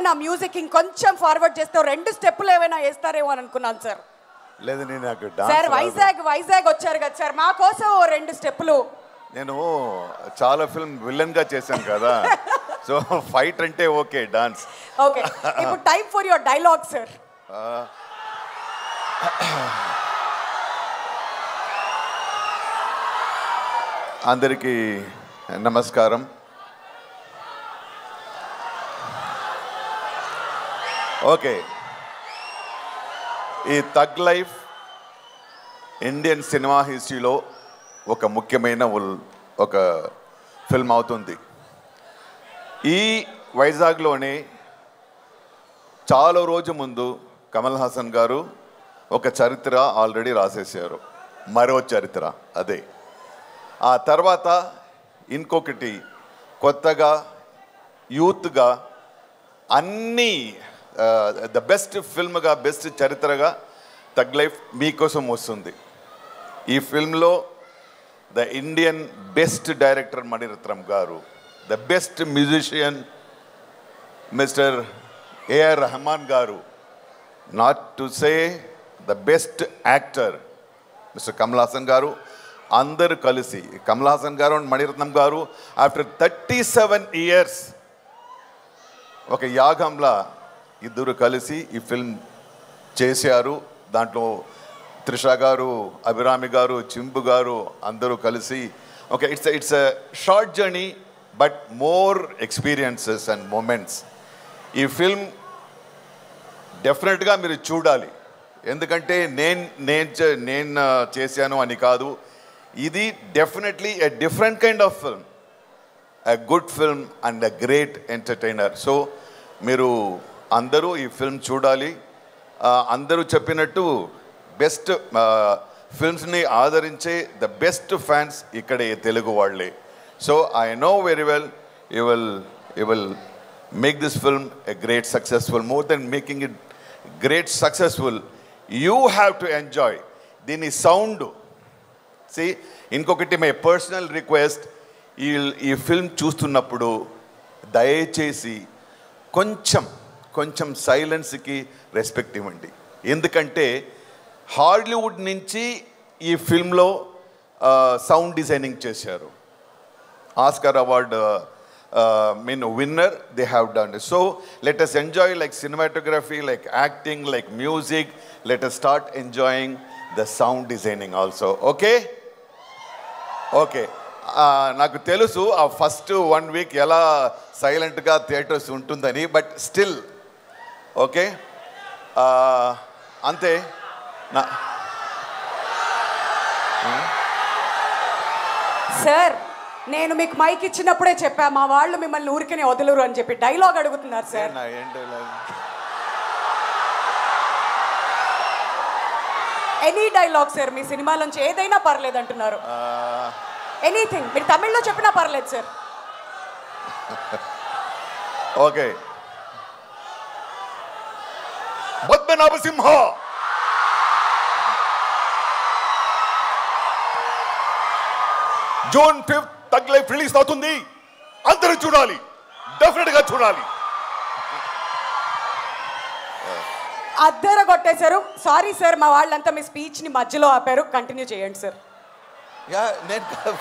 నా మ్యూజిక్ ఇంకొంచెం ఫార్వర్డ్ చేస్తే 2 స్టెప్పులు ఏమైనా వేస్తారేమో అని అనుకున్నాను సార్. లేదు నాకు సార్ వైజాగ్ వచ్చారు కదా సార్, మా కోసం 2 స్టెప్పులు. నేను చాలా ఫిల్మ్ విలన్ గా చేశాను కదా, సో ఫైట్ అంటే ఓకే, డాన్స్ ఓకే. ఇప్పుడు time for your dialogue sir. అందరికీ నమస్కారం. ఓకే, ఈ థగ్ లైఫ్ ఇండియన్ సినిమా హిస్టరీలో ఒక ముఖ్యమైన ఒక ఫిల్మ్ అవుతుంది. ఈ వైజాగ్లోనే చాలా రోజు ముందు కమల్ హాసన్ గారు ఒక చరిత్ర ఆల్రెడీ రాసేసారు, మరో చరిత్ర అదే. ఆ తర్వాత ఇంకొకటి కొత్తగా యూత్గా అన్నీ ద బెస్ట్ ఫిల్మ్గా, బెస్ట్ చరిత్రగా థగ్ లైఫ్ మీకోసం వస్తుంది. ఈ ఫిల్మ్లో the Indian best director Mani Ratnam garu, the best musician mister AR Rahman garu, not to say the best actor mister Kamal Haasan garu, అందరూ కలిసి కమల్ హాసన్ గారు అండ్ మణిరత్నం గారు ఆఫ్టర్ 37 years ఒక యాగంలా ఇద్దరు కలిసి ఈ ఫిల్మ్ చేశారు. దాంట్లో త్రిష గారు, అభిరామి గారు, చింపు గారు అందరూ కలిసి okay, it's a short journey but more experiences and moments. ఈ ఫిల్మ్ డెఫినెట్గా మీరు చూడాలి, ఎందుకంటే నేను చేశాను అని కాదు, ఇది definitely a different kind of film, a good film and a great entertainer. So మీరు అందరూ ఈ ఫిల్మ్ చూడాలి. అందరూ చెప్పినట్టు బెస్ట్ ఫిల్మ్స్ని ఆదరించే ద బెస్ట్ ఫ్యాన్స్ ఇక్కడే తెలుగు వాళ్ళే. So I know very well you will make this film a great successful. More than making it great successful, you have to enjoy దీని సౌండ్. సి, ఇంకొకటి మై పర్సనల్ రిక్వెస్ట్, ఈ film చూస్తున్నప్పుడు దయచేసి కొంచెం సైలెన్స్కి respect ఇవ్వండి. ఎందుకంటే హాలీవుడ్ నుంచి ఈ ఫిల్మ్లో సౌండ్ డిజైనింగ్ చేశారు, Oscar award winner, they have done it. So let us enjoy like cinematography, like acting, like music. Let us start enjoying the sound designing also. Okay? Okay. నాకు తెలుసు ఆ first 1 week ఎలా సైలెంట్గా theatres ఉంటుందని, but still okay, అంతే. Sir, నేను మీకు mic ఇచ్చినప్పుడే చెప్పా, మా వాళ్ళు మిమ్మల్ని ఊరికనే వదలరు అని చెప్పి. డైలాగ్ అడుగుతున్నారు సార్. ఎనీ డైలాగ్ సార్, మీ సినిమాలోంచి ఏదైనా పర్లేదు అంటున్నారు. ఎనీథింగ్, మీరు తమిళ్లో చెప్పినా పర్లేదు sir. Okay. Padmanabhasimha, June 5th Thug Life release అవుతుంది, అందరూ చూడాలి, డెఫినెట్గా చూడాలి. అద్దర కొట్టేశారు. సారీ సార్, మా వాళ్ళంతా మీ స్పీచ్ని మధ్యలో ఆపారు. కంటిన్యూ చేయండి సార్.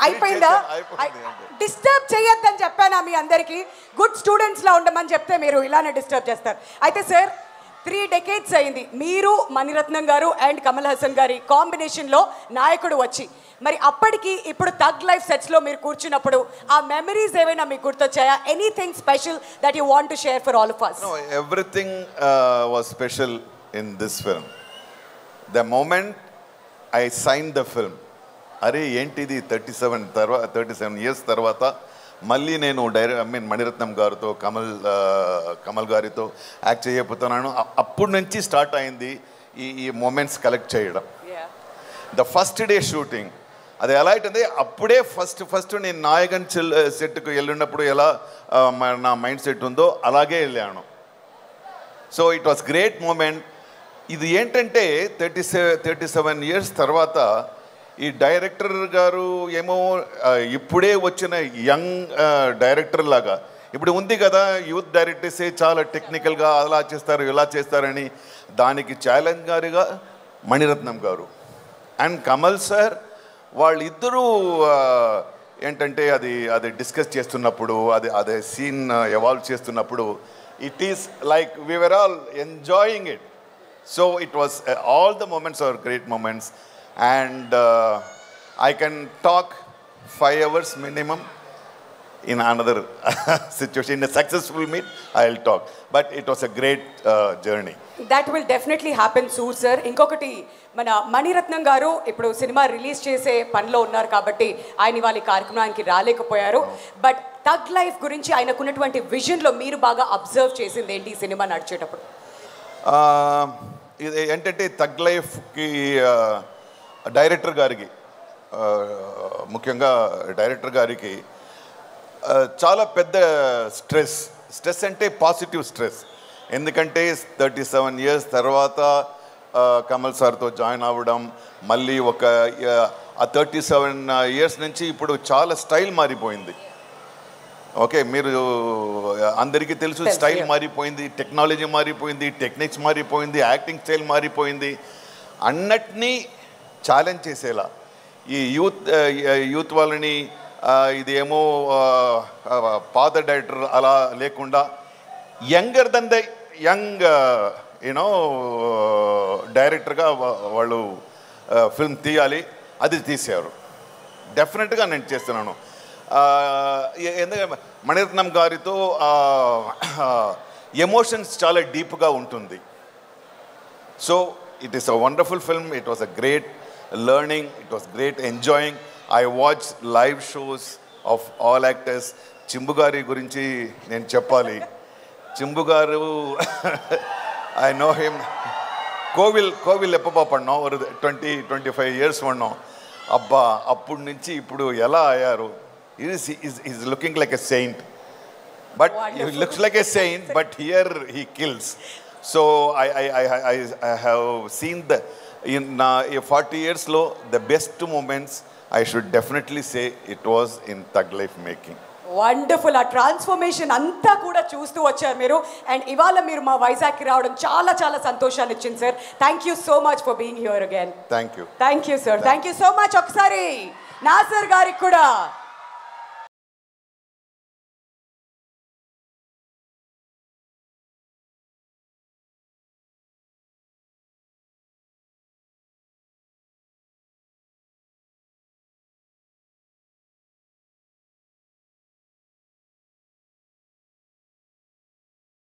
అయిపోయిందా? డిస్టర్బ్ చేయొద్దని చెప్పానా మీ అందరికీ? గుడ్ స్టూడెంట్స్లా ఉండమని చెప్తే మీరు ఇలానే డిస్టర్బ్ చేస్తారు. అయితే సార్, 3 decades అయింది మీరు, మణిరత్నం గారు అండ్ కమల్ హాసన్ గారి కాంబినేషన్లో నాయకుడు వచ్చి. మరి అప్పటికి ఇప్పుడు థగ్ లైఫ్ సెట్స్లో మీరు కూర్చున్నప్పుడు ఆ మెమరీస్ ఏమైనా మీకు గుర్తొచ్చాయా? Anything special that you want to share for all of us? No, everything was special in this film. The moment I signed the film, అరే ఏంటిది 37 years తర్వాత మళ్ళీ నేను మణిరత్నం గారితో కమల్ గారితో యాక్ట్ చేయబోతున్నాను. అప్పటి నుంచి స్టార్ట్ అయింది ఈ మూమెంట్స్ కలెక్ట్ చేయడం. ద ఫస్ట్ డే షూటింగ్ అది ఎలా అయితే అప్పుడే ఫస్ట్ నేను నాయకన్ సెట్కు వెళ్ళినప్పుడు ఎలా నా మైండ్ సెట్ ఉందో అలాగే వెళ్ళాను. So it was great moment. ఇది ఏంటంటే 37 years తర్వాత ఈ డైరెక్టర్ గారు ఏమో ఇప్పుడే వచ్చిన యంగ్ డైరెక్టర్ లాగా ఇప్పుడు ఉంది కదా యూత్ డైరెక్టర్సే చాలా టెక్నికల్గా అలా చేస్తారు ఇలా చేస్తారని, దానికి ఛాలెంజ్ గారుగా మణిరత్నం గారు అండ్ కమల్ సార్ వాళ్ళిద్దరూ ఏంటంటే అది డిస్కస్ చేస్తున్నప్పుడు అదే సీన్ ఎవాల్వ్ చేస్తున్నప్పుడు it is like we were all enjoying it. So it was all the moments are great moments and I can talk 5 hours minimum in another situation. In a successful meet, I'll talk. But it was a great journey. That will definitely happen soon, sir. ఇంకొకటి మన మణిరత్నం గారు ఇప్పుడు cinema release చేసే పనిలో ఉన్నారు కాబట్టి ఆయన వాళ్ళ కార్యక్రమానికి రాలేకపోయారు. బట్ థగ్ లైఫ్ గురించి ఆయనకున్నటువంటి విజన్లో మీరు బాగా అబ్జర్వ్ చేసింది ఏంటి ఈ సినిమా నడిచేటప్పుడు? ఇది ఏంటంటే థగ్ లైఫ్కి డైరెక్టర్ గారికి ముఖ్యంగా డైరెక్టర్ గారికి చాలా పెద్ద స్ట్రెస్ అంటే పాజిటివ్ స్ట్రెస్. ఎందుకంటే 37 years తర్వాత కమల్ సార్తో జాయిన్ అవ్వడం, మళ్ళీ ఆ 37 years నుంచి ఇప్పుడు చాలా స్టైల్ మారిపోయింది. ఓకే, మీరు అందరికీ తెలుసు స్టైల్ మారిపోయింది, టెక్నాలజీ మారిపోయింది, టెక్నిక్స్ మారిపోయింది, యాక్టింగ్ స్టైల్ మారిపోయింది. అన్నిటినీ ఛాలెంజ్ చేసేలా ఈ యూత్ వాళ్ళని ఇదేమో పాత డైరెక్టర్ అలా లేకుండా younger than the young you know డైరెక్టర్గా వాళ్ళు ఫిల్మ్ తీయాలి, అది తీశారు. డెఫినెట్గా నేను చేస్తున్నాను. ఎందుకంటే మణిరత్నం గారితో ఎమోషన్స్ చాలా డీప్గా ఉంటుంది. So it is a wonderful film. It was a great learning, it was great enjoying. I watched live shows of all actors. Chimbu gari gurinchi nenu cheppali. Chimbu garu I know him. Kovil eppa padna or 20-25 years vanno. Abba appudu nunchi ippudu ela ayaru. He is looking like a saint. But he looks like a saint, but here he kills. So I have seen the in 40 years lo the best moments I should definitely say it was in Thug Life making. Wonderful. ఆ transformation అంతా కూడా చూస్తూ వచ్చారు మీరు. And ఇవాళ మీరు మా వైజాగ్కి రావడం చాలా చాలా సంతోషాన్ని ఇచ్చింది sir. Thank you so much for being here again. Thank you sir. Thank you so much. ఒకసారి నాసర్ గారికి కూడా